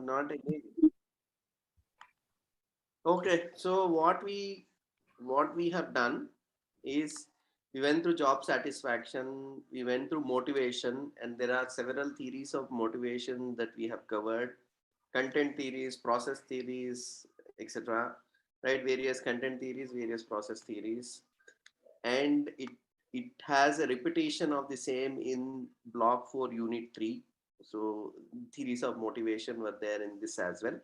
not any. Okay, so what we have done is we went through job satisfaction, we went through motivation, and there are several theories of motivation that we have covered: content theories, process theories, etc. Right? Various content theories, various process theories, and it has a repetition of the same in block 4 unit 3. So theories of motivation were there in this as well.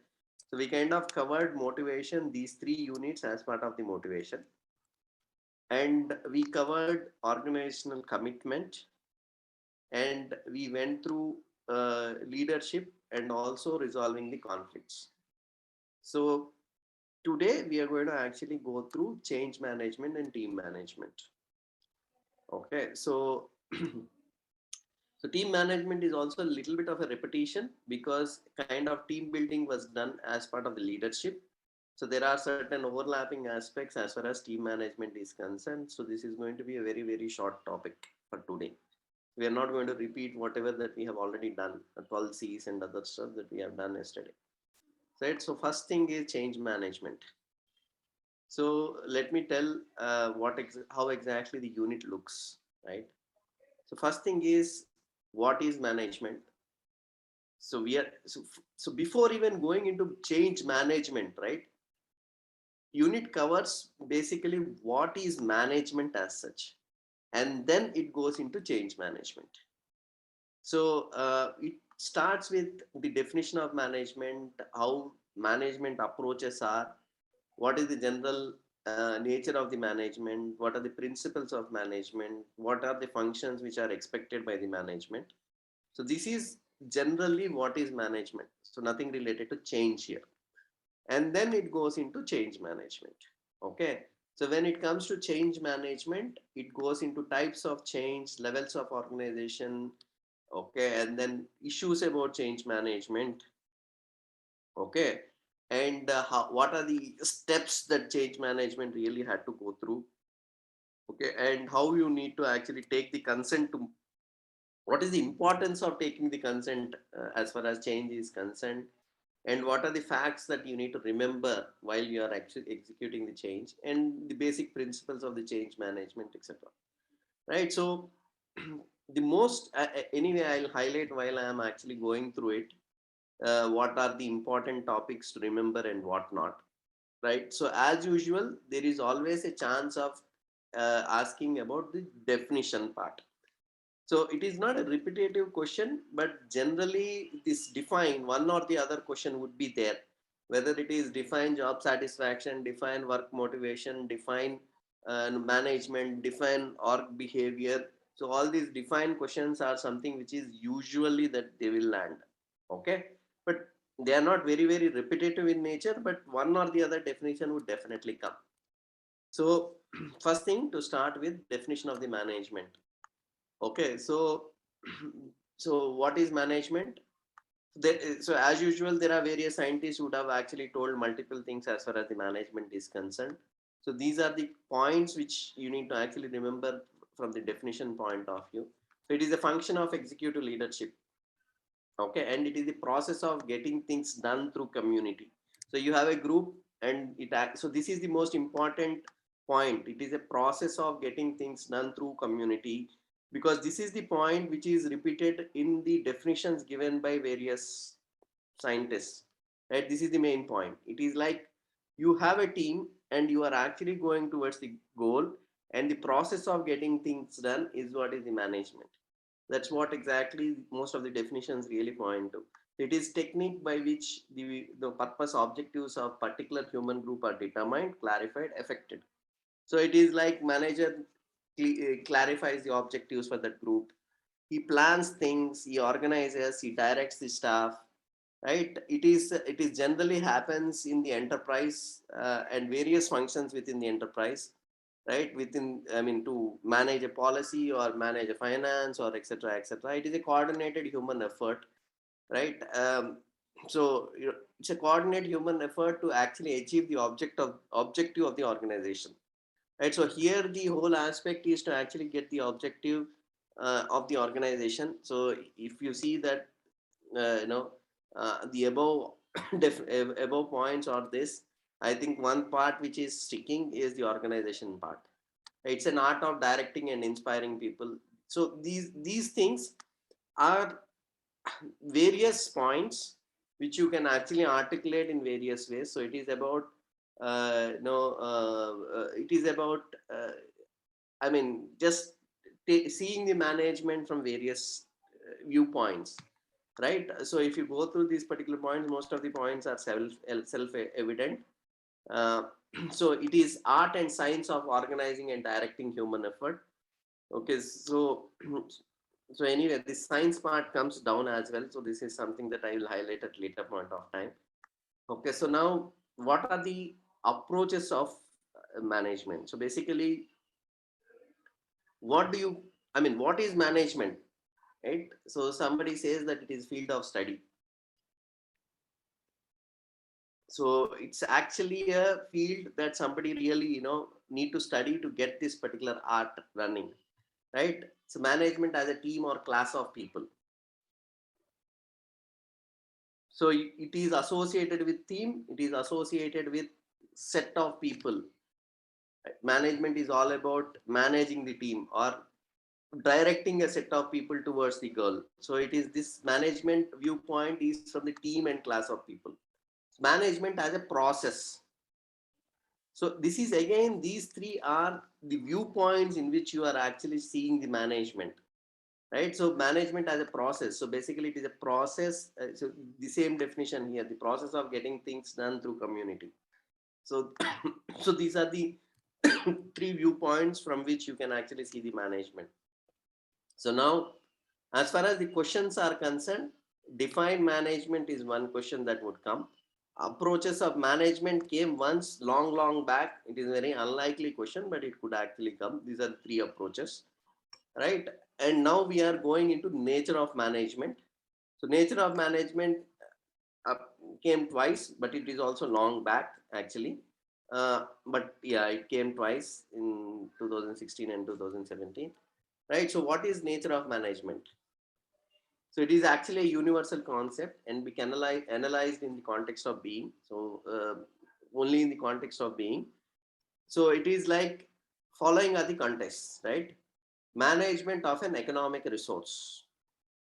So we kind of covered motivation, these 3 units as part of the motivation, and we covered organizational commitment, and we went through leadership and also resolving the conflicts. So today we are going to actually go through change management and team management. Okay, so so team management is also a little bit of a repetition because kind of team building was done as part of the leadership. So there are certain overlapping aspects as far as team management is concerned. So this is going to be a very, very short topic for today. We are not going to repeat whatever that we have already done, the 12 C's and other stuff that we have done yesterday. Right. So first thing is change management. So let me tell how exactly the unit looks, right? So first thing is, what is management? So we are so before even going into change management, right? Unit covers basically what is management as such, and then it goes into change management. So it starts with the definition of management, how management approaches are, what is the general nature of the management, what are the principles of management, what are the functions which are expected by the management. So this is generally what is management. So nothing related to change here. And then it goes into change management. Okay. So when it comes to change management, it goes into types of change, levels of organization. Okay. And then issues about change management. Okay. And what are the steps that change management really had to go through. Okay. And how you need to actually take the consent to, what is the importance of taking the consent as far as change is concerned, and what are the facts that you need to remember while you are actually executing the change, and the basic principles of the change management, etc. Right. So the most anyway, I'll highlight while I am actually going through it, what are the important topics to remember and what not. Right. So as usual, there is always a chance of asking about the definition part. So it is not a repetitive question, but generally this define one or the other question would be there. Whether it is define job satisfaction, define work motivation, define management, define org behavior. So all these define questions are something which is usually that they will land. Okay. But they are not very, very repetitive in nature, but one or the other definition would definitely come. So first thing to start with, definition of the management. Okay, so so what is management? So as usual, there are various scientists who have actually told multiple things as far as the management is concerned. So these are the points which you need to actually remember from the definition point of view. So it is a function of executive leadership. Okay, and it is the process of getting things done through community. So you have a group, and so this is the most important point. It is a process of getting things done through community, because this is the point which is repeated in the definitions given by various scientists, right? This is the main point. It is like you have a team and you are actually going towards the goal, and the process of getting things done is what is the management. That's what exactly most of the definitions really point to. It is technique by which the purpose objectives of particular human group are determined, clarified, affected. So it is like manager clarifies the objectives for that group. He plans things, he organizes, he directs the staff, right? It is generally happens in the enterprise and various functions within the enterprise, right? Within, I mean, to manage a policy or manage a finance or etc etc, it is a coordinated human effort, right? So it's a coordinated human effort to actually achieve the objective of the organization, right? So here the whole aspect is to actually get the objective of the organization. So if you see that uh, you know The above above points are this. I think one part which is sticking is the organization part. It's an art of directing and inspiring people. So these things are various points which you can actually articulate in various ways. So it is about it is about I mean just seeing the management from various viewpoints, right? So if you go through these particular points, most of the points are self evident. uh, so it is art and science of organizing and directing human effort. Okay, so so anyway, this science part comes down as well. So this is something that I will highlight at later point of time. Okay, so now what are the approaches of management? So basically, what do you? I mean, what is management? Right. So somebody says that it is field of study. So it's actually a field that somebody really need to study to get this particular art running, right? So management as a team or class of people. So it is associated with team, it is associated with set of people. Management is all about managing the team or directing a set of people towards the goal. So it is this management viewpoint is from the team and class of people. Management as a process. So this is again, these three are the viewpoints in which you are actually seeing the management, right? So management as a process. So basically it is a process. So the same definition here, the process of getting things done through community. So, so these are the three viewpoints from which you can actually see the management. So now, as far as the questions are concerned, define management is one question that would come. Approaches of management came once long back. It is a very unlikely question, but it could actually come. These are the three approaches, right? And now we are going into nature of management. So nature of management uh, came twice, but it is also long back actually. But yeah, it came twice in 2016 and 2017, right? So what is nature of management? So it is actually a universal concept and we can analyzed in the context of being. So only in the context of being. So it is like following are the contexts, right? Management of an economic resource.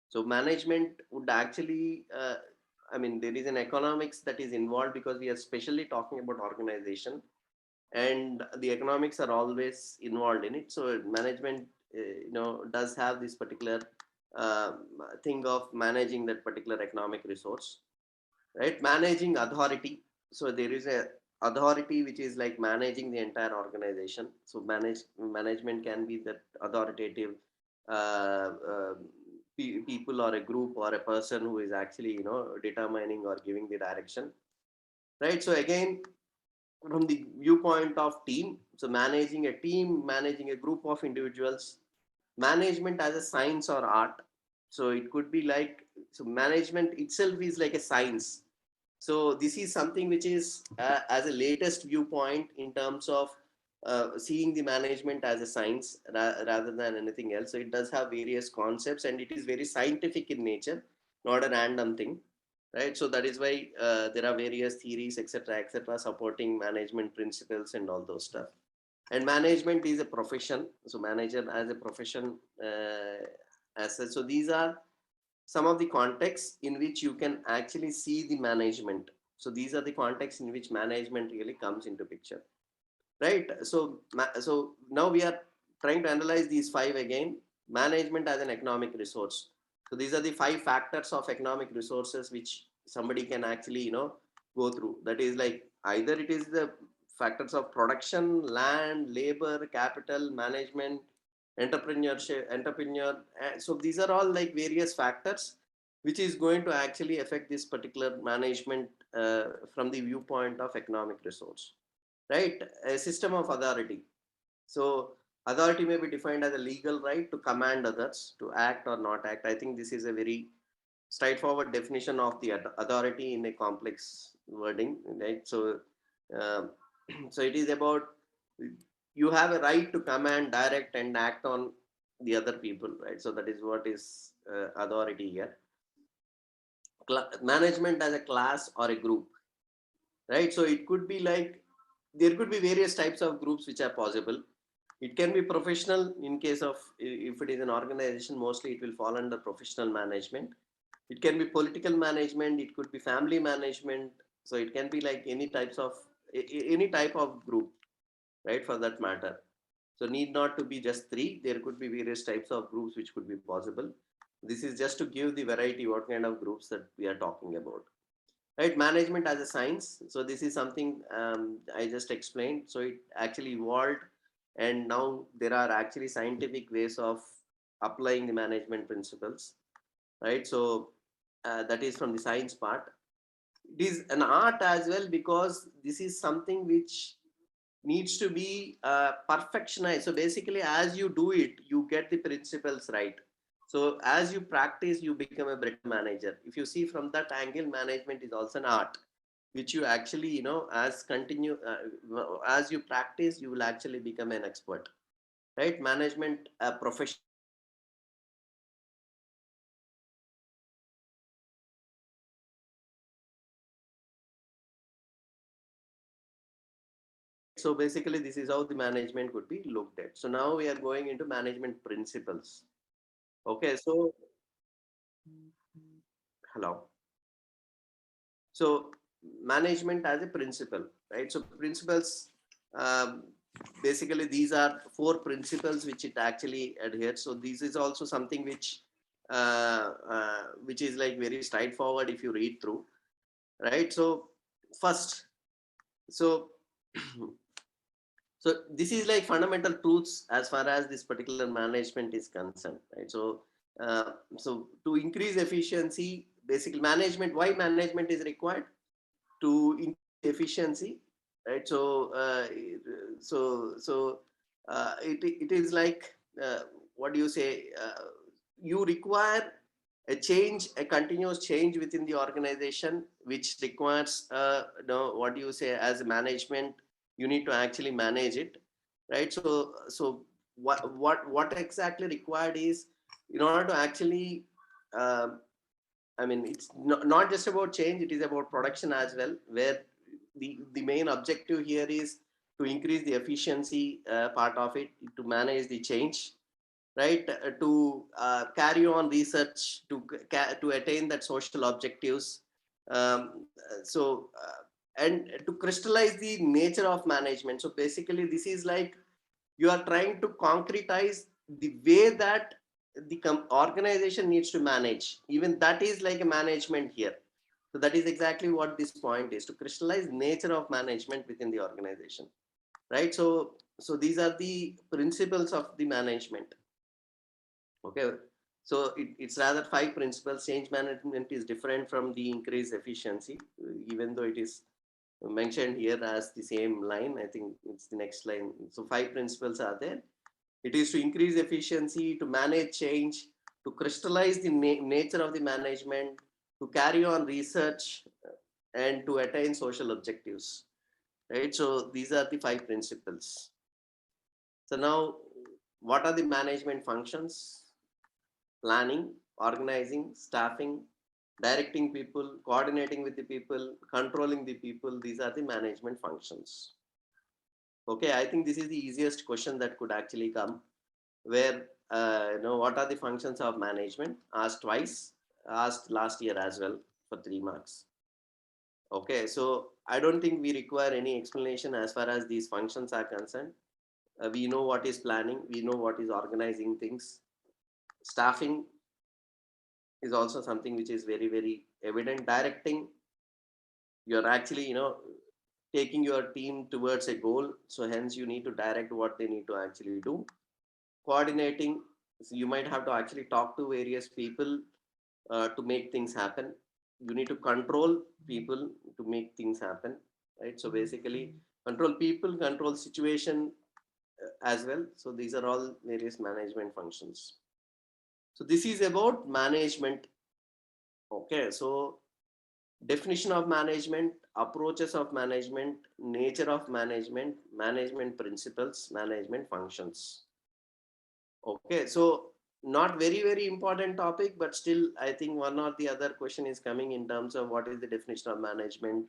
So management would actually, I mean, there is an economics that is involved because we are especially talking about organization and the economics are always involved in it. So management, does have this particular uh, thing of managing that particular economic resource, right? Managing authority. So there is a authority which is like managing the entire organization. So management can be that authoritative uh, uh, people or a group or a person who is actually determining or giving the direction, right? So again, from the viewpoint of team, so managing a team, managing a group of individuals, management as a science or art. So it could be like, so management itself is like a science. So this is something which is as a latest viewpoint in terms of seeing the management as a science rather than anything else. So it does have various concepts and it is very scientific in nature, not a random thing, right? So that is why there are various theories, etc., supporting management principles and all those stuff. And management is a profession. So manager as a profession, as such. So these are some of the contexts in which you can actually see the management. So these are the contexts in which management really comes into picture, right? So so now we are trying to analyze these five again. Management as an economic resource. So these are the five factors of economic resources which somebody can actually go through. That is like either it is the factors of production, land, labor, capital, management, entrepreneur. So these are all like various factors which is going to actually affect this particular management from the viewpoint of economic resource, right? A system of authority. So authority may be defined as a legal right to command others to act or not act. I think this is a very straightforward definition of the authority in a complex wording, right? So um, so it is about you have a right to command, direct and act on the other people, right? So that is what is authority here. management as a class or a group, right? So it could be like, there could be various types of groups which are possible. It can be professional. In case of, if it is an organization, mostly it will fall under professional management. It can be political management, it could be family management. So it can be like any types of, any type of group, right, for that matter. So need not to be just three, there could be various types of groups which could be possible. This is just to give the variety what kind of groups that we are talking about, right? Management as a science, so this is something I just explained. So it actually evolved, and now there are actually scientific ways of applying the management principles, right? So that is from the science part. It is an art as well, because this is something which needs to be perfectionized. So basically, as you do it, you get the principles right. So as you practice, you become a better manager. If you see from that angle, management is also an art, which you actually, as continue, as you practice, you will actually become an expert, right? Management profession. So basically, this is how the management could be looked at. So now we are going into management principles. Okay, so hello. So management as a principle, right? So principles, um, basically these are four principles which it actually adheres. So this is also something which is like very straightforward if you read through, right? So first, so so this is like fundamental truths as far as this particular management is concerned, right? So so to increase efficiency, basically management, why management is required? To increase efficiency, right? So it is like, what do you say, you require a change, a continuous change within the organization, which requires, what do you say, as management, you need to actually manage it, right? So what exactly required is, in order to actually, um, I mean, it's not just about change, it is about production as well, where the main objective here is to increase the efficiency part of it, to manage the change, right? To carry on research, to attain that social objectives. So, and to crystallize the nature of management. So basically, this is like you are trying to concretize the way that the organization needs to manage. Even that is like a management here. So that is exactly what this point is, to crystallize nature of management within the organization, right? So these are the principles of the management. Okay, so it's rather five principles. Change management is different from the increased efficiency, even though it is mentioned here as the same line. I think it's the next line. So five principles are there. It is to increase efficiency, to manage change, to crystallize the nature of the management, to carry on research, and to attain social objectives. Right. So these are the five principles. So now, what are the management functions? Planning, organizing, staffing, directing people, coordinating with the people, controlling the people. These are the management functions. Okay, I think this is the easiest question that could actually come, where, what are the functions of management? Asked twice, asked last year as well for 3 marks. Okay, so I don't think we require any explanation as far as these functions are concerned. We know what is planning, we know what is organizing things. Staffing is also something which is very, very evident. Directing, you're actually, taking your team towards a goal. So hence you need to direct what they need to actually do. Coordinating, so you might have to actually talk to various people to make things happen. You need to control people to make things happen, right? So basically, control people, control situation as well. So these are all various management functions. So this is about management. Okay, so definition of management, approaches of management, nature of management, management principles, management functions. Okay, so not very important topic, but still I think one or the other question is coming in terms of what is the definition of management,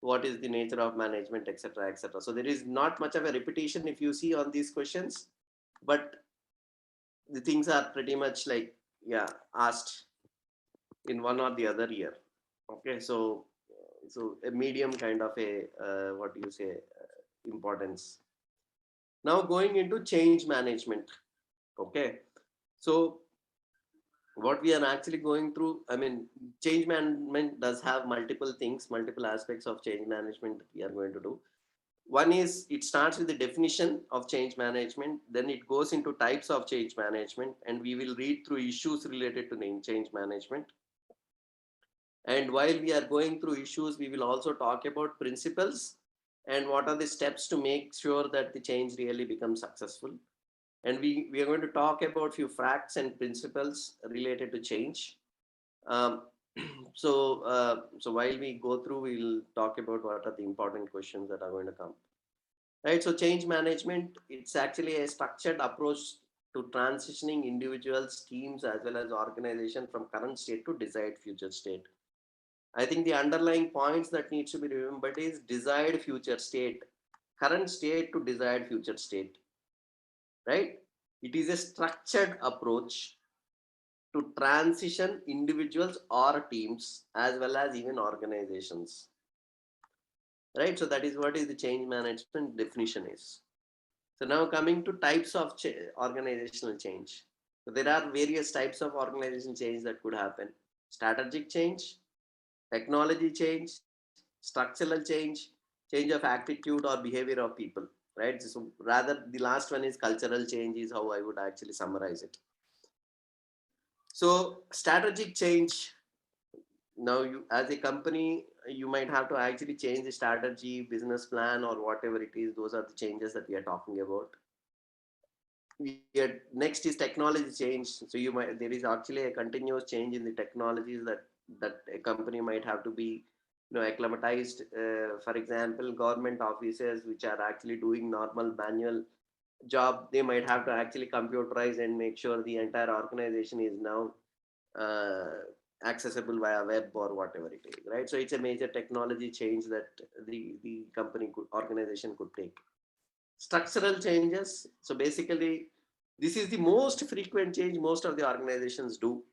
what is the nature of management, etc., etc. So there is not much of a repetition if you see on these questions, but the things are pretty much like, yeah, asked in one or the other year. Okay, so a medium kind of a what do you say, importance. Now going into change management. Okay, so what we are actually going through, I mean, change management does have multiple things, multiple aspects of change management that we are going to do. One is it starts with the definition of change management, then it goes into types of change management, and we will read through issues related to change management. And while we are going through issues, we will also talk about principles and what are the steps to make sure that the change really becomes successful. And we are going to talk about few facts and principles related to change. Um, so while we go through, we'll talk about what are the important questions that are going to come. Right. So change management, it's actually a structured approach to transitioning individuals, teams, as well as organization from current state to desired future state. I think the underlying points that needs to be remembered is desired future state, current state to desired future state, right? It is a structured approach to transition individuals or teams as well as even organizations, right? So that is what is the change management definition is. So now coming to types of organizational change. So there are various types of organizational change that could happen: strategic change, technology change, structural change of attitude or behavior of people, right? So rather, the last one is cultural change, is how I would actually summarize it. So strategic change. Now, you as a company, you might have to actually change the strategy, business plan, or whatever it is. Those are the changes that we are talking about. Next is technology change. So there is actually a continuous change in the technologies that a company might have to be, acclimatized. For example, government offices which are actually doing normal manual job, they might have to actually computerize and make sure the entire organization is now uh, accessible via web or whatever it is, right? So it's a major technology change that the company organization could take. Structural changes. So basically, this is the most frequent change most of the organizations do.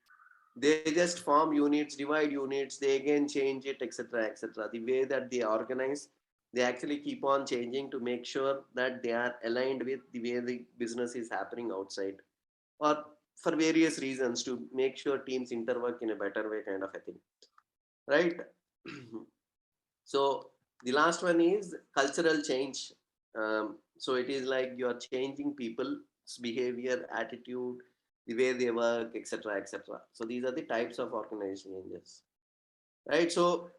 They just form units, divide units, they again change it, etc., etc. The way that they organize, they actually keep on changing to make sure that they are aligned with the way the business is happening outside, or for various reasons to make sure teams interwork in a better way, kind of a thing, right? So the last one is cultural change. So it is like you are changing people's behavior, attitude, the way they work, etc., etc. So these are the types of organization changes, right? So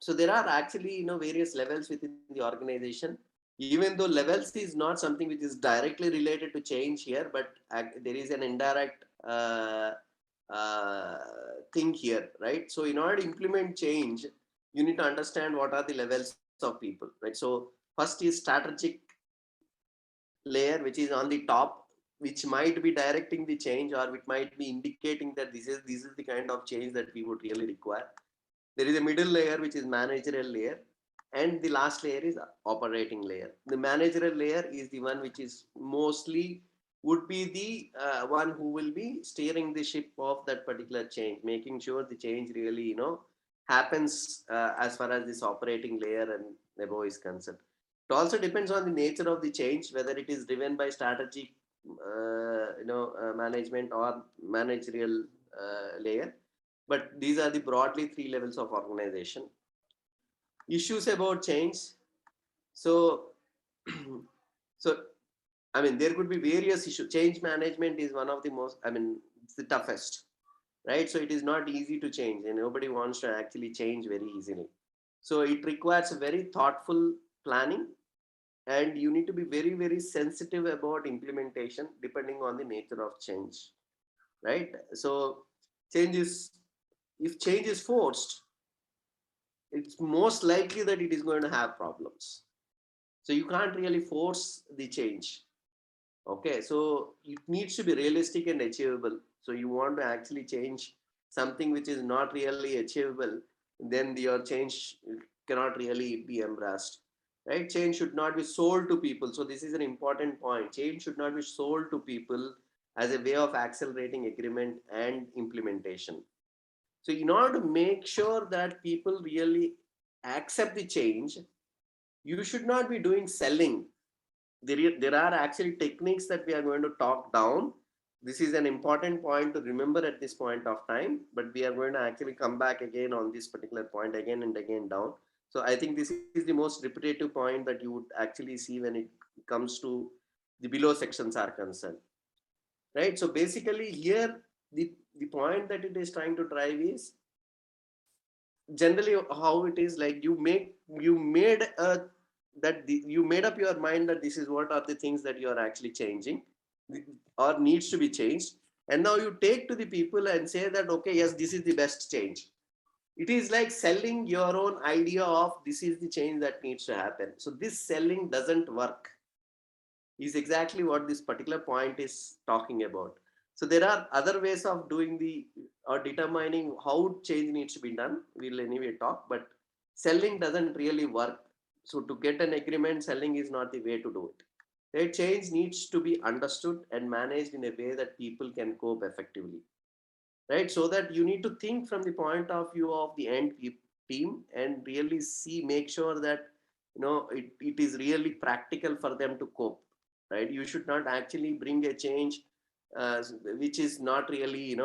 so there are actually, various levels within the organization. Even though levels is not something which is directly related to change here, but there is an indirect uh, thing here, right? So in order to implement change, you need to understand what are the levels of people, right? So first is strategic layer, which is on the top, which might be directing the change, or it might be indicating that this is the kind of change that we would really require. There is a middle layer, which is managerial layer, and the last layer is operating layer. The managerial layer is the one which is mostly would be the one who will be steering the ship of that particular change, making sure the change really, happens as far as this operating layer and above is concerned. It also depends on the nature of the change, whether it is driven by strategic, management or managerial layer. But these are the broadly three levels of organization. Issues about change. So, so I mean, there could be various issues. Change management is one of the most, I mean, it's the toughest, right? So it is not easy to change, and nobody wants to actually change very easily. So it requires a very thoughtful planning, and you need to be very sensitive about implementation depending on the nature of change, right? So change is, if change is forced, it's most likely that it is going to have problems. So you can't really force the change. Okay, so it needs to be realistic and achievable. So you want to actually change something which is not really achievable, then your change cannot really be embraced. Right? Change should not be sold to people. So this is an important point. Change should not be sold to people as a way of accelerating agreement and implementation. So in order to make sure that people really accept the change, you should not be doing selling. There are actually techniques that we are going to talk down. This is an important point to remember at this point of time, but we are going to actually come back again on this particular point again and again down. So I think this is the most repetitive point that you would actually see when it comes to the below sections are concerned, right? So basically here, the point that it is trying to drive is generally how it is like you made a you made up your mind that this is what are the things that you are actually changing or needs to be changed, and now you take to the people and say that okay, yes, this is the best change. It is like selling your own idea of this is the change that needs to happen. So this selling doesn't work, is exactly what this particular point is talking about. So there are other ways of doing the or determining how change needs to be done. We'll anyway talk, but selling doesn't really work. So to get an agreement, selling is not the way to do it. The change needs to be understood and managed in a way that people can cope effectively, right? So that you need to think from the point of view of the team and really see, make sure that it is really practical for them to cope, right? You should not actually bring a change uh, which is not really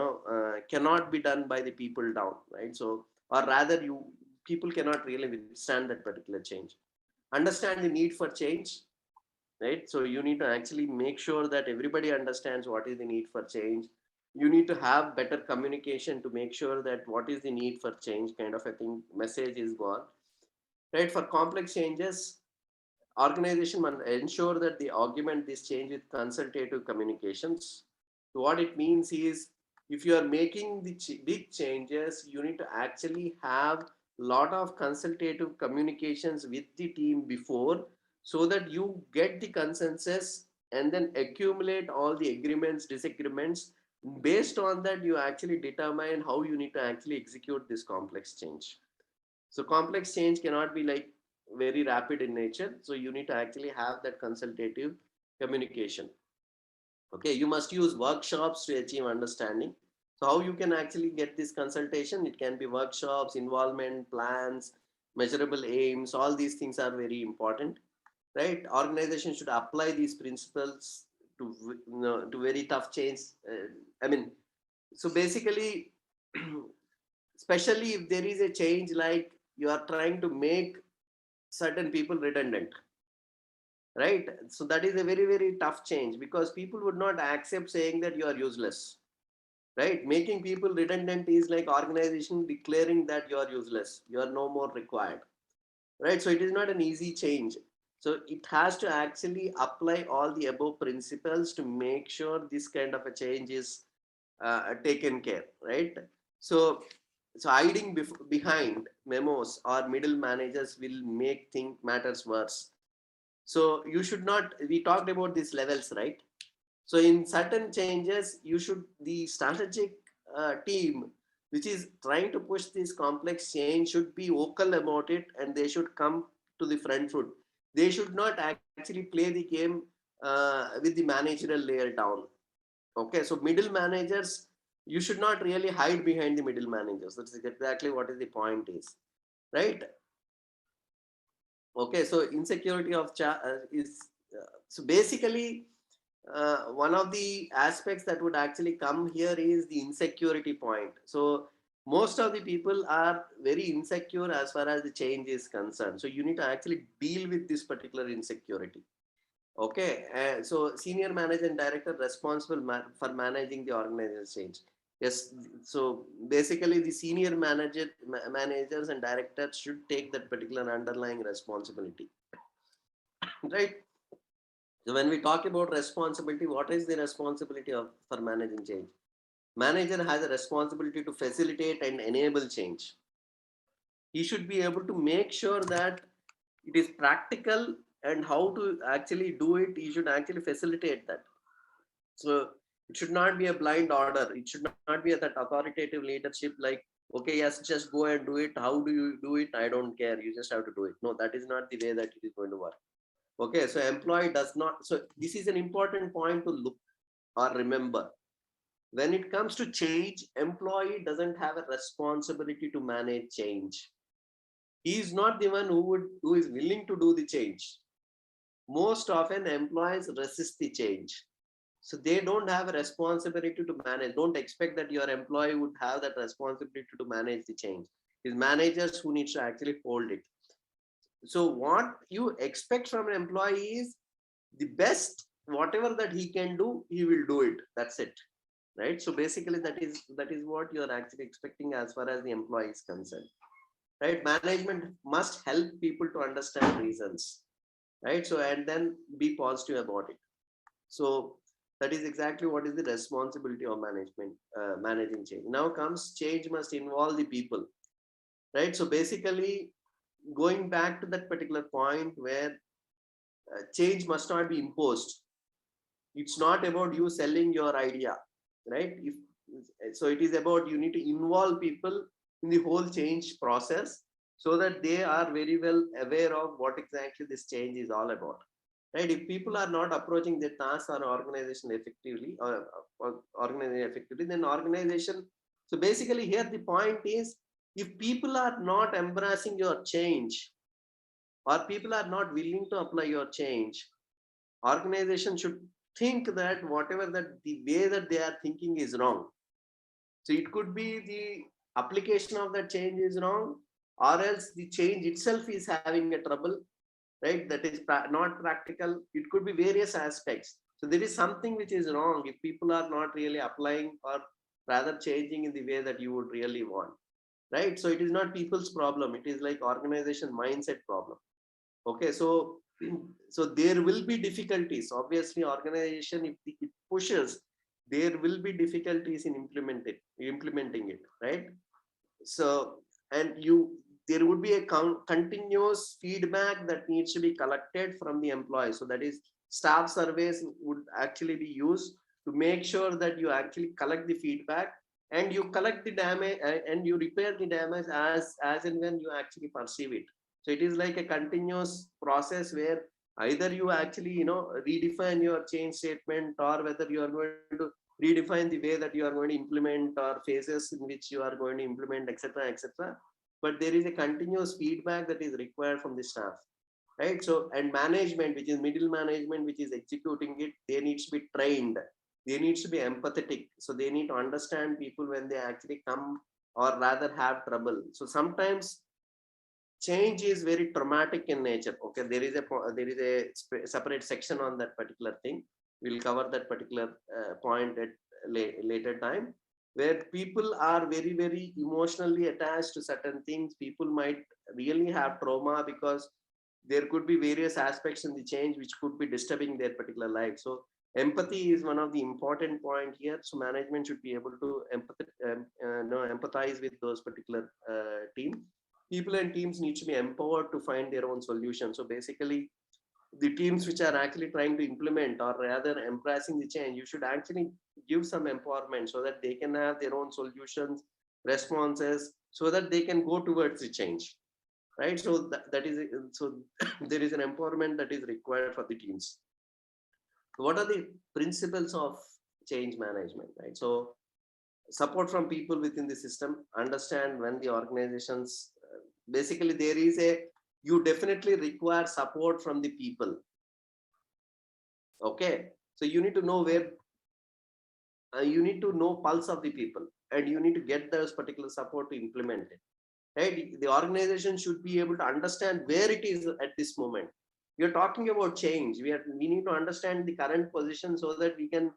cannot be done by the people down, right? So or rather you people cannot really withstand that particular change. Understand the need for change, right? So you need to actually make sure that everybody understands what is the need for change. You need to have better communication to make sure that what is the need for change kind of a thing message is gone, right? For complex changes, organization must ensure that they augment this change with consultative communications. So what it means is, if you are making the big changes, you need to actually have lot of consultative communications with the team before, so that you get the consensus and then accumulate all the agreements, disagreements. Based on that, you actually determine how you need to actually execute this complex change. So complex change cannot be like very rapid in nature. So you need to actually have that consultative communication. Okay, you must use workshops to achieve understanding. So how you can actually get this consultation? It can be workshops, involvement, plans, measurable aims. All these things are very important, right? Organizations should apply these principles to to very tough change. I mean, so basically, especially if there is a change like you are trying to make certain people redundant, right? So that is a very very tough change, because people would not accept saying that you are useless, right? Making people redundant is like organization declaring that you are useless, you are no more required, right? So it is not an easy change. So it has to actually apply all the above principles to make sure this kind of a change is taken care, right? So hiding behind memos or middle managers will make things matters worse. So you should not, we talked about these levels, right? So in certain changes, you should, the strategic team, which is trying to push this complex change, should be vocal about it, and they should come to the front foot. They should not actually play the game with the managerial layer down. Okay, so middle managers, you should not really hide behind the middle managers. That's exactly what is the point is, right? Okay, so insecurity of is so basically one of the aspects that would actually come here is the insecurity point. So most of the people are very insecure as far as the change is concerned. So you need to actually deal with this particular insecurity. Okay, so senior manager and director responsible for managing the organization change. Yes, so basically the senior managers and directors should take that particular underlying responsibility, right? So when we talk about responsibility, what is the responsibility of for managing change? Manager has a responsibility to facilitate and enable change. He should be able to make sure that it is practical and how to actually do it. You should actually facilitate that. So it should not be a blind order. It should not be that authoritative leadership like, okay, yes, just go and do it. How do you do it? I don't care. You just have to do it. No, that is not the way that it is going to work. Okay, so employee does not. So this is an important point to look or remember. When it comes to change, employee doesn't have a responsibility to manage change. He is not the one who is willing to do the change. Most often, employees resist the change. So they don't have a responsibility to manage. Don't expect that your employee would have that responsibility to manage the change. It's managers who needs to actually hold it. So what you expect from an employee is the best, whatever that he can do, he will do it. That's it. Right. So basically that is what you're actually expecting as far as the employee is concerned. Right. Management must help people to understand reasons. Right. So and then be positive about it. So that is exactly what is the responsibility of management, managing change. Now comes change must involve the people, right? So basically, going back to that particular point where change must not be imposed. It's not about you selling your idea, right? If so, it is about you need to involve people in the whole change process so that they are very well aware of what exactly this change is all about. Right? If people are not approaching their task or organization effectively or organizing effectively, then organization. So basically, here the point is, if people are not embracing your change or people are not willing to apply your change, organization should think that whatever that the way that they are thinking is wrong. So it could be the application of that change is wrong, or else the change itself is having a trouble, right? That is not practical. It could be various aspects. So there is something which is wrong if people are not really applying or rather changing in the way that you would really want, right? So it is not people's problem. It is like organization mindset problem. Okay, so so there will be difficulties. Obviously, organization if it pushes, there will be difficulties in implementing it, right? So and you there would be a continuous feedback that needs to be collected from the employees. So that is staff surveys would actually be used to make sure that you actually collect the feedback and you collect the damage and you repair the damage as and when you actually perceive it. So it is like a continuous process where either you actually redefine your change statement, or whether you are going to redefine the way that you are going to implement, or phases in which you are going to implement, etc., etc. But there is a continuous feedback that is required from the staff, right? So and management, which is middle management, which is executing it, they needs to be trained, they needs to be empathetic. So they need to understand people when they actually come or rather have trouble. So sometimes change is very traumatic in nature. Okay, there is a separate section on that particular thing. We'll cover that particular point at later time, where people are very emotionally attached to certain things. People might really have trauma because there could be various aspects in the change which could be disturbing their particular life. So empathy is one of the important point here. So management should be able to empathize with those particular team. People and teams need to be empowered to find their own solution. So basically, the teams which are actually trying to implement or rather embracing the change, you should actually give some empowerment so that they can have their own solutions, responses, so that they can go towards the change, right? So that is so there is an empowerment that is required for the teams. What are the principles of change management, right? So support from people within the system, understand when the organizations basically there is a you definitely require support from the people. Okay, so you need to know where you need to know pulse of the people, and you need to get those particular support to implement it, right? The organization should be able to understand where it is at this moment. We are talking about change. We need to understand the current position so that we can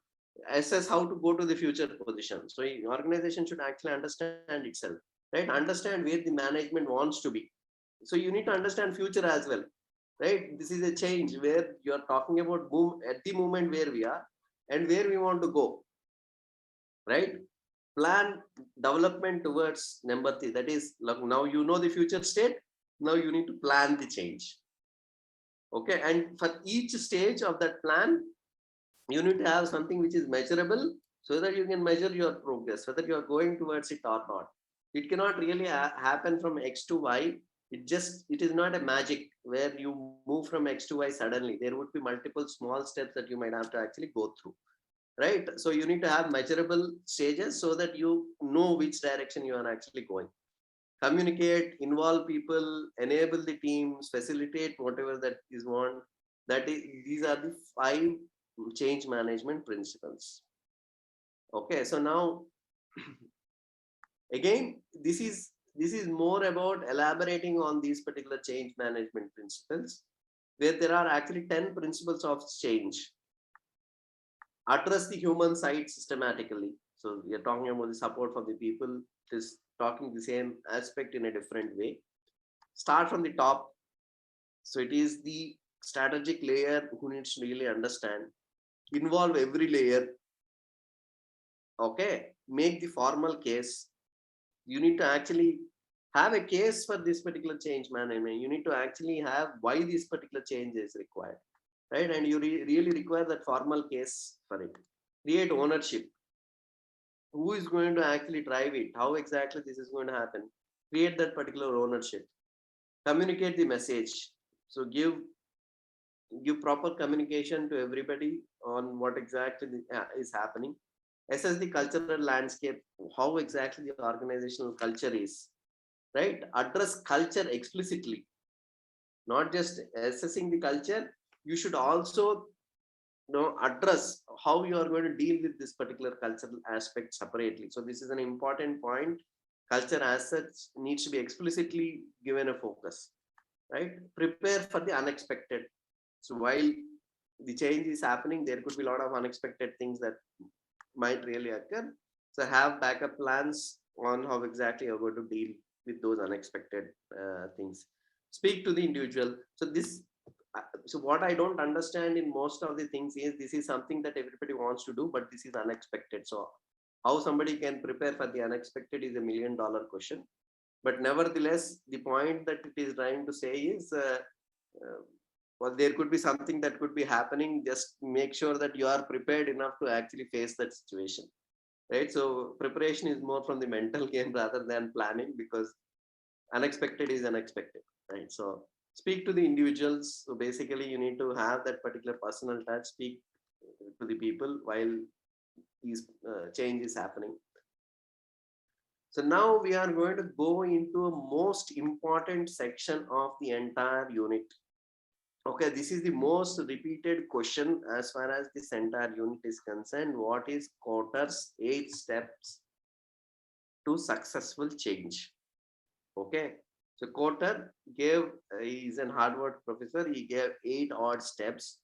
assess how to go to the future position. So the organization should actually understand itself, right? Understand where the management wants to be. So you need to understand future as well, right? This is a change where you are talking about at the moment where we are and where we want to go, right? Plan development towards number three. That is, look, now you know the future state. Now you need to plan the change. Okay, and for each stage of that plan, you need to have something which is measurable so that you can measure your progress, whether you are going towards it or not. It cannot really happen from X to Y. It is not a magic where you move from X to Y suddenly. There would be multiple small steps that you might have to actually go through, right? So you need to have measurable stages so that you know which direction you are actually going. Communicate, involve people, enable the teams, facilitate whatever that is want. These are the five change management principles. Okay, so now again, this is more about elaborating on these particular change management principles, where there are actually 10 principles of change. Address the human side systematically. So we are talking about the support for the people, is talking the same aspect in a different way. Start from the top. So it is the strategic layer who needs to really understand. Involve every layer. Okay, make the formal case. You need to actually have a case for this particular change management. You need to actually have why this particular change is required, right? And you really require that formal case for it. Create ownership. Who is going to actually drive it? How exactly this is going to happen? Create that particular ownership. Communicate the message. So give proper communication to everybody on what exactly is happening. Assess the cultural landscape, how exactly the organizational culture is, right? Address culture explicitly, not just assessing the culture. You should also address how you are going to deal with this particular cultural aspect separately. So this is an important point. Culture as such needs to be explicitly given a focus, right? Prepare for the unexpected. So while the change is happening, there could be a lot of unexpected things that might really occur. So have backup plans on how exactly you're going to deal with those unexpected things. Speak to the individual. So what I don't understand in most of the things is this is something that everybody wants to do, but this is unexpected. So how somebody can prepare for the unexpected is $1 million question. But nevertheless, the point that it is trying to say is uh, well, there could be something that could be happening. Just make sure that you are prepared enough to actually face that situation, right? So preparation is more from the mental game rather than planning, because unexpected is unexpected, right? So speak to the individuals. So basically, you need to have that particular personal touch. Speak to the people while these change is happening. So now we are going to go into a most important section of the entire unit. Okay, this is the most repeated question as far as this entire unit is concerned. What is Kotter's 8 steps to successful change? Okay, so Kotter gave, he's an Harvard professor, he gave 8 odd steps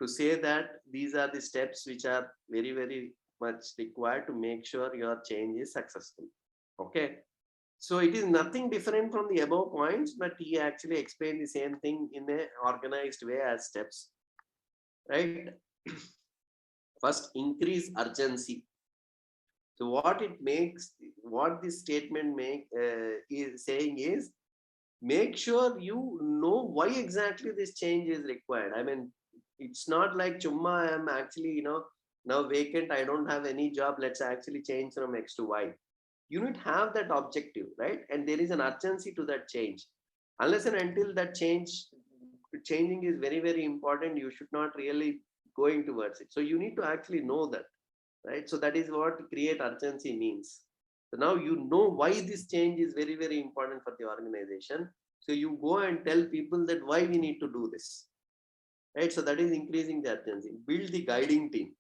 to say that these are the steps which are very, very much required to make sure your change is successful. Okay, so it is nothing different from the above points, but he actually explained the same thing in a organized way as steps, right? First, increase urgency. So what this statement is saying is, make sure you know why exactly this change is required. I mean, it's not like chumma I am actually now vacant, I don't have any job, let's actually change from X to Y. You need to have that objective, right? And there is an urgency to that change. Unless and until that changing is very, very important, you should not really going towards it. So you need to actually know that, right? So that is what create urgency means. So now you know why this change is very, very important for the organization. So you go and tell people that why we need to do this, right? So that is increasing the urgency. Build the guiding team.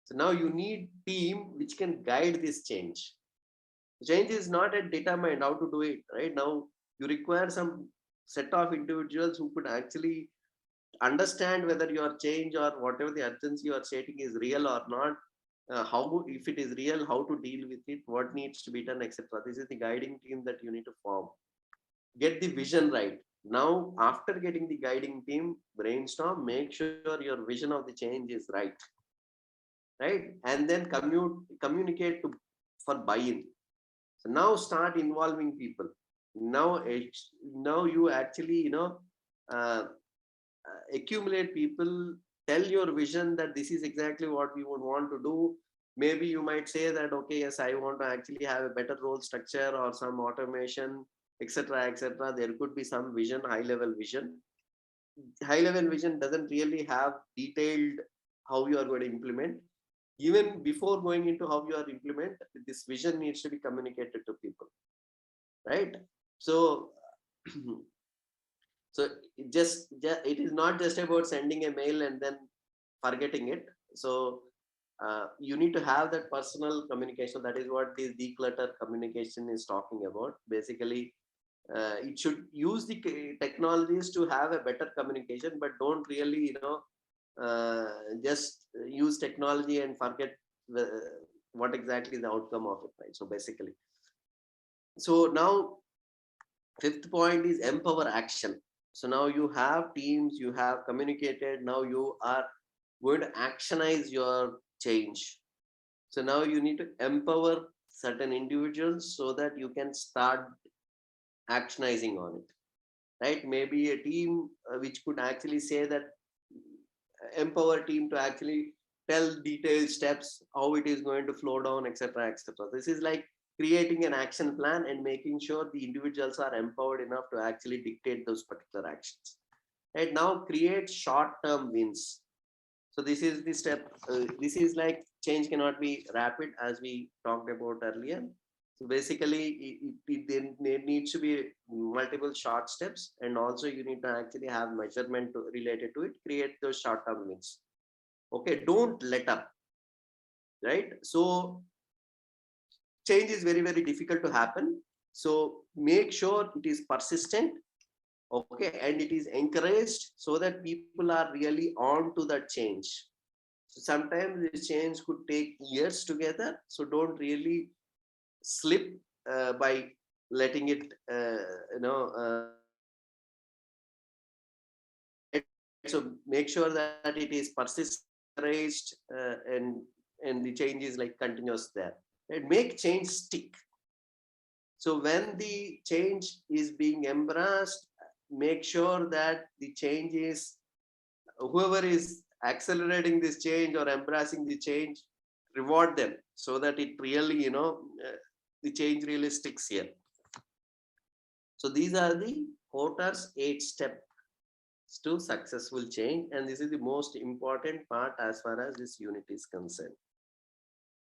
So now you need team which can guide this change. Change is not yet determined how to do it, right? Now you require some set of individuals who could actually understand whether your change or whatever the urgency you are stating is real or not. How, if it is real, how to deal with it, what needs to be done, etc. This is the guiding team that you need to form. Get the vision right. Now after getting the guiding team, brainstorm, make sure your vision of the change is right, and then communicate to for buy-in. So now start involving people. Now now you actually uh, accumulate people, tell your vision that this is exactly what we would want to do. Maybe you might say that, okay, yes, I want to actually have a better role structure or some automation, etc., etc. There could be some vision, high level vision. High level vision doesn't really have detailed how you are going to implement. Even before going into how you are implement, this vision needs to be communicated to people, right? So so it is not just about sending a mail and then forgetting it. So you need to have that personal communication. That is what this declutter communication is talking about. Basically, it should use the technologies to have a better communication, but don't really, just use technology and forget the, what exactly the outcome of it, right? So basically, so now fifth point is empower action. So now you have teams, you have communicated, now you are going to actionize your change. So now you need to empower certain individuals so that you can start actionizing on it, right? Maybe a team which could actually say that, empower team to actually tell detailed steps, how it is going to flow down, etc., etc. This is like creating an action plan and making sure the individuals are empowered enough to actually dictate those particular actions. Right now, create short-term wins. So this is the step. This is like change cannot be rapid, as we talked about earlier. So basically, there needs to be multiple short steps, and also you need to actually have measurement related to it. Create those short-term wins. Okay, don't let up. Right. So change is very difficult to happen. So make sure it is persistent. Okay, and it is encouraged so that people are really on to that change. So sometimes this change could take years together. So don't really slip by letting it, right. So make sure that it is persistent, encouraged, and the change is like continuous there. Right? Make change stick. So when the change is being embraced, make sure that the change is, whoever is accelerating this change or embracing the change, reward them so that it really, the change really sticks here. So these are the Porter's 8 steps to successful change, and this is the most important part as far as this unit is concerned.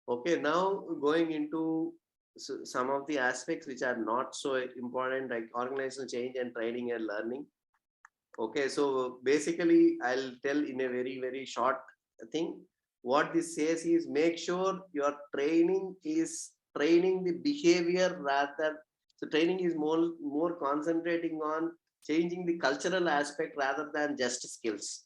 Okay, now going into some of the aspects which are not so important, like organizational change and training and learning. Okay, so basically, I'll tell in a very short thing. What this says is, make sure your training is training the behavior rather. So training is more concentrating on changing the cultural aspect rather than just skills.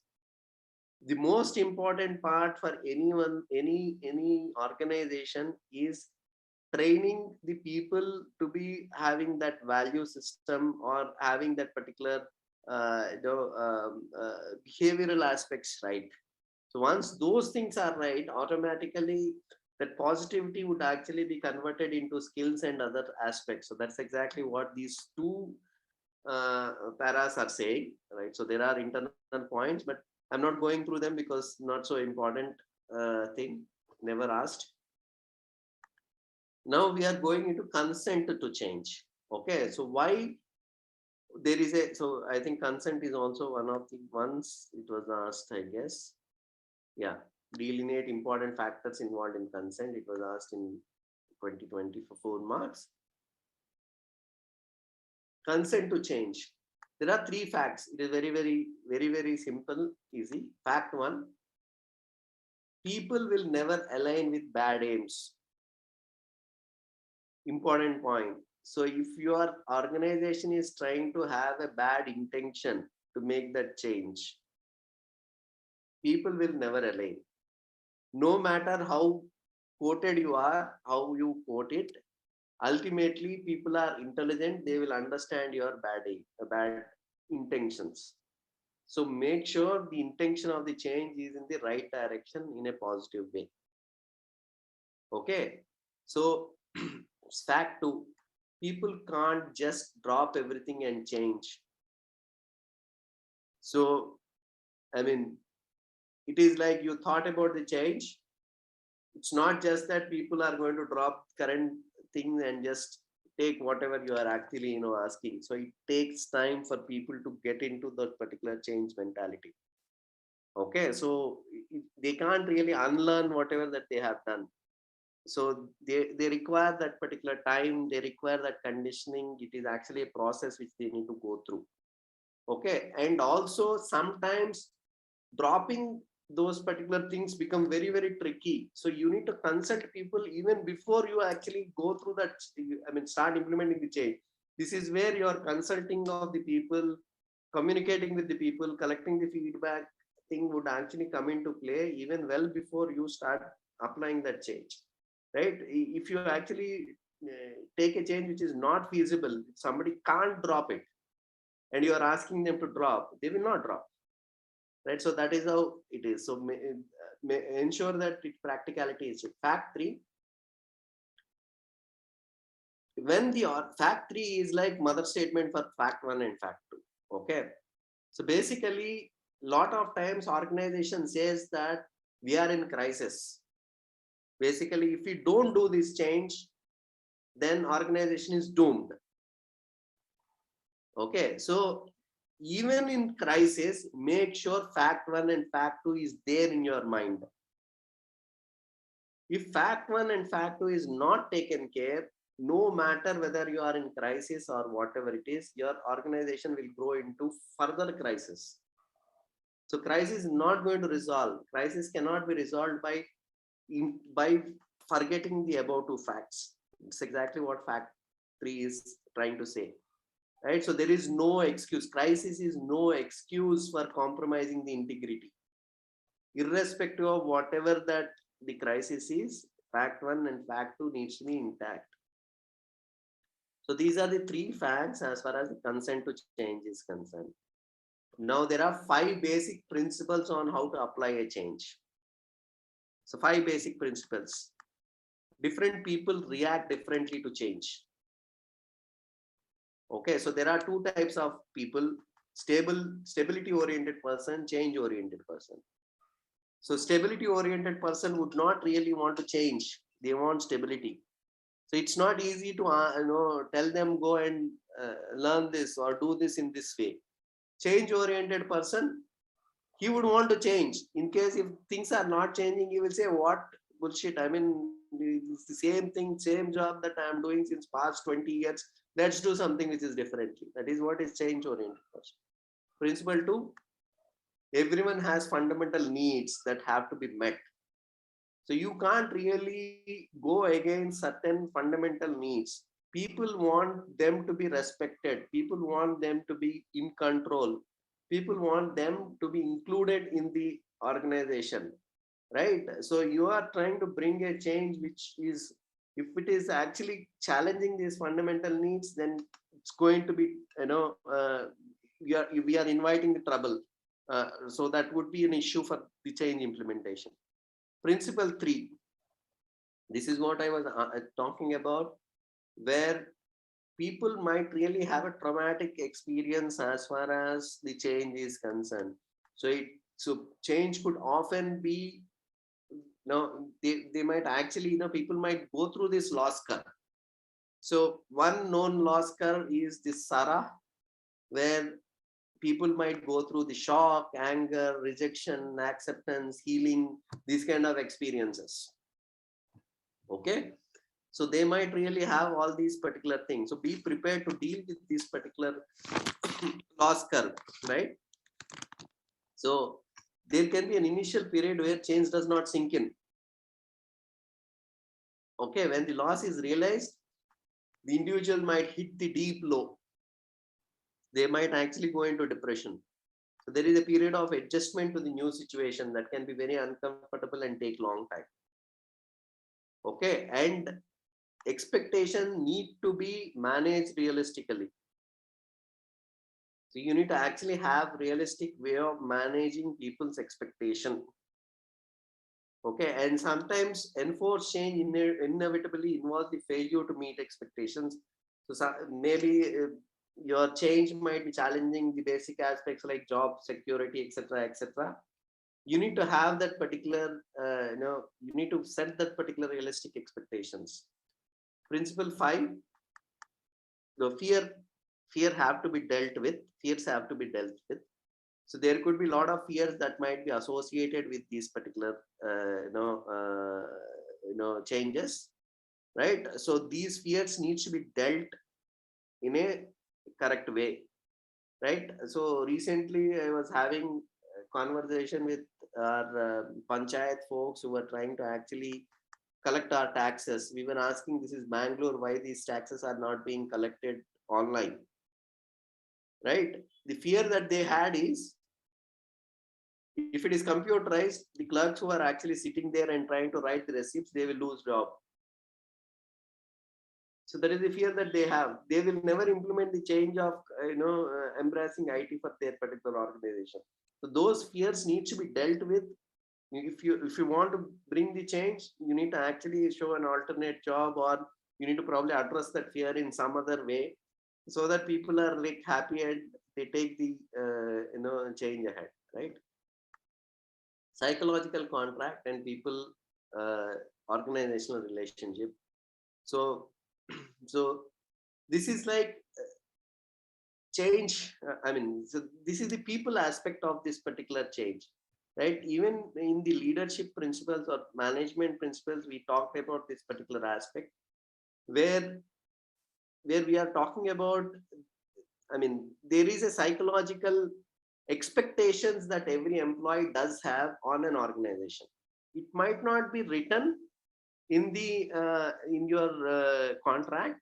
The most important part for anyone, any organization, is training the people to be having that value system or having that particular behavioral aspects right. So once those things are right, automatically that positivity would actually be converted into skills and other aspects. So that's exactly what these two paras are saying, right? So there are internal points, but I'm not going through them because not so important thing, never asked. Now we are going into consent to change. Okay, so why there is a, so I think consent is also one of the ones it was asked, I guess. Yeah, delineate important factors involved in consent. It was asked in 2020 for 4 marks. Consent to change. There are 3 facts. It is very simple, easy. Fact 1: people will never align with bad aims. Important point. So if your organization is trying to have a bad intention to make that change, people will never align. No matter how quoted you are, how you quote it, ultimately people are intelligent. They will understand your bad intentions. So make sure the intention of the change is in the right direction in a positive way. Okay. So fact 2: people can't just drop everything and change. So, I mean, it is like you thought about the change. It's not just that people are going to drop current thing and just take whatever you are actually asking. So it takes time for people to get into that particular change mentality. Okay, so they can't really unlearn whatever that they have done. So they require that particular time, they require that conditioning. It is actually a process which they need to go through. Okay, and also sometimes dropping those particular things become very tricky. So you need to consult people even before you actually go through that, I mean, start implementing the change. This is where your consulting of the people, communicating with the people, collecting the feedback thing would actually come into play even well before you start applying that change, right? If you actually take a change which is not feasible, if somebody can't drop it and you are asking them to drop, they will not drop, right? So that is how it is. So ensure that practicality is it. Fact 3, when the fact 3 is like mother statement for fact 1 and fact 2. Okay, so basically lot of times organization says that we are in crisis. Basically, if we don't do this change, then organization is doomed. Okay, so even in crisis, make sure fact 1 and fact 2 is there in your mind. If fact 1 and fact 2 is not taken care, no matter whether you are in crisis or whatever it is, your organization will grow into further crisis. So crisis is not going to resolve. Crisis cannot be resolved by forgetting the above two facts. It's exactly what fact 3 is trying to say. Right? So there is no excuse. Crisis is no excuse for compromising the integrity. Irrespective of whatever that the crisis is, fact 1 and fact 2 needs to be intact. So these are the 3 facts as far as the consent to change is concerned. Now there are 5 basic principles on how to apply a change. So 5 basic principles. Different people react differently to change. Okay, so there are 2 types of people: stability oriented person, change oriented person. So stability oriented person would not really want to change. They want stability. So it's not easy to tell them go and learn this or do this in this way. Change oriented person, he would want to change. In case if things are not changing, he will say, what bullshit, I mean, it's the same thing, same job that I am doing since past 20 years. Let's do something which is differently. That is what is change oriented person. Principle 2, everyone has fundamental needs that have to be met. So you can't really go against certain fundamental needs. People want them to be respected. People want them to be in control. People want them to be included in the organization, right? So you are trying to bring a change which is, if it is actually challenging these fundamental needs, then it's going to be, we are inviting the trouble. So that would be an issue for the change implementation. Principle 3, this is what I was talking about, where people might really have a traumatic experience as far as the change is concerned. So change could often be, they might actually, people might go through this loss curve. So one known loss curve is this Sarah, where people might go through the shock, anger, rejection, acceptance, healing, these kind of experiences. Okay, so they might really have all these particular things. So be prepared to deal with this particular loss curve, right? So there can be an initial period where change does not sink in. Okay, when the loss is realized, the individual might hit the deep low. They might actually go into depression. So there is a period of adjustment to the new situation that can be very uncomfortable and take long time. Okay, and expectation need to be managed realistically. So you need to actually have realistic way of managing people's expectation. Okay, and sometimes enforced change inevitably involves the failure to meet expectations. So maybe your change might be challenging the basic aspects like job security, etc., etc. You need to have that particular, you need to set that particular realistic expectations. Principle 5, the fear have to be dealt with. Fears have to be dealt with. So there could be a lot of fears that might be associated with these particular, changes, right? So these fears needs to be dealt in a correct way, right? So recently I was having a conversation with our panchayat folks who were trying to actually collect our taxes. We were asking, this is Bangalore, why these taxes are not being collected online, right? The fear that they had is, if it is computerized, the clerks who are actually sitting there and trying to write the receipts, they will lose job. So that is the fear that they have. They will never implement the change of embracing IT for their particular organization. So those fears need to be dealt with. If you want to bring the change, you need to actually show an alternate job, or you need to probably address that fear in some other way, so that people are like happy and they take the change ahead, right? Psychological contract and people uh, organizational relationship. So so this is like change. I mean, so this is the people aspect of this particular change, right? Even in the leadership principles or management principles, we talked about this particular aspect, where we are talking about, I mean, there is a psychological expectations that every employee does have on an organization. It might not be written in the in your contract,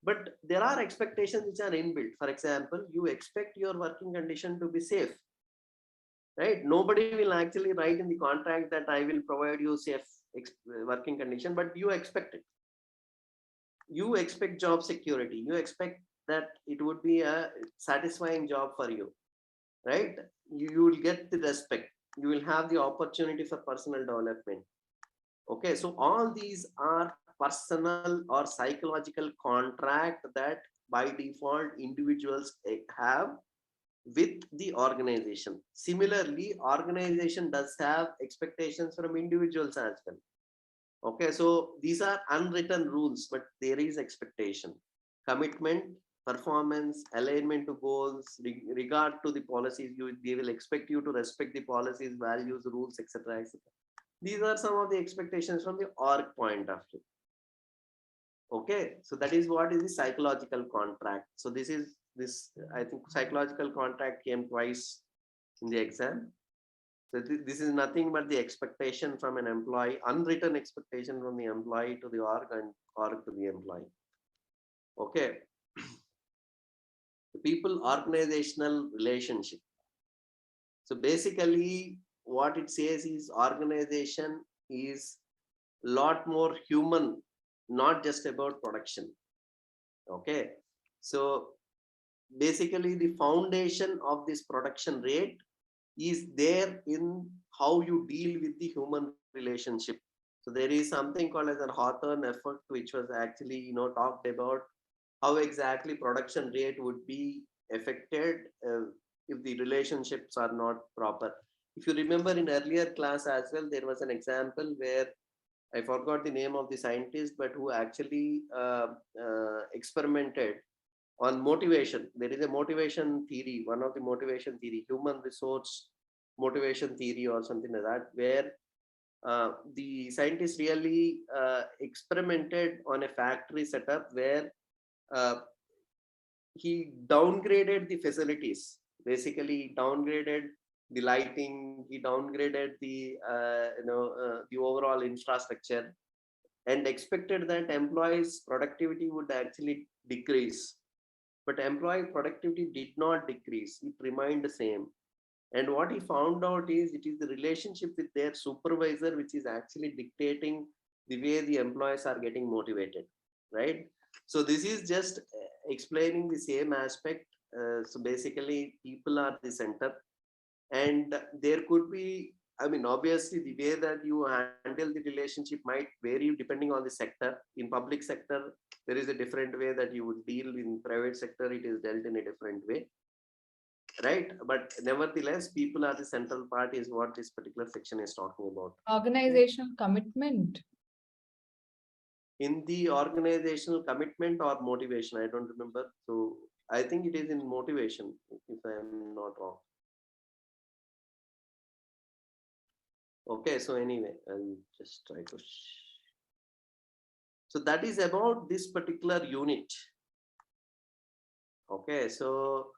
but there are expectations which are inbuilt. For example, you expect your working condition to be safe, right? Nobody will actually write in the contract that I will provide you safe working condition, but you expect it. You expect job security, you expect that it would be a satisfying job for you, right? You will get the respect, you will have the opportunity for personal development. Okay, so all these are personal or psychological contract that by default individuals have with the organization. Similarly, organization does have expectations from individuals as well. Okay, so these are unwritten rules, but there is expectation, commitment, performance, alignment to goals, regard to the policies. They will expect you to respect the policies, values, rules, etc., etc. These are some of the expectations from the org point of view. Okay, so that is what is the psychological contract. So this I think psychological contract came twice in the exam. So this is nothing but the expectation from an employee, unwritten expectation from the employee to the org and org to the employee. Okay, the people organizational relationship. So basically, what it says is organization is lot more human, not just about production. Okay, so basically the foundation of this production rate is there in how you deal with the human relationship. So there is something called as a Hawthorne effort, which was actually talked about how exactly production rate would be affected if the relationships are not proper. If you remember in earlier class as well, there was an example where I forgot the name of the scientist, but who actually experimented on motivation. There is a motivation theory, one of the motivation theory, human resource motivation theory or something like that, where the scientists really experimented on a factory setup where uh, he downgraded the facilities. Basically, downgraded the lighting, he downgraded the the overall infrastructure, and expected that employees' productivity would actually decrease. But employee productivity did not decrease; it remained the same. And what he found out is it is the relationship with their supervisor which is actually dictating the way the employees are getting motivated, right? So this is just explaining the same aspect. So basically, people are the center, and there could be I mean, obviously, the way that you handle the relationship might vary depending on the sector. In public sector, there is a different way that you would deal. In private sector, it is dealt in a different way, right? But nevertheless, people are the central part, is what this particular section is talking about. Okay. Organizational commitment. In the organizational commitment or motivation, I don't remember. So I think it is in motivation, if I am not wrong. Okay, so anyway, I'll just try to. So that is about this particular unit. Okay, so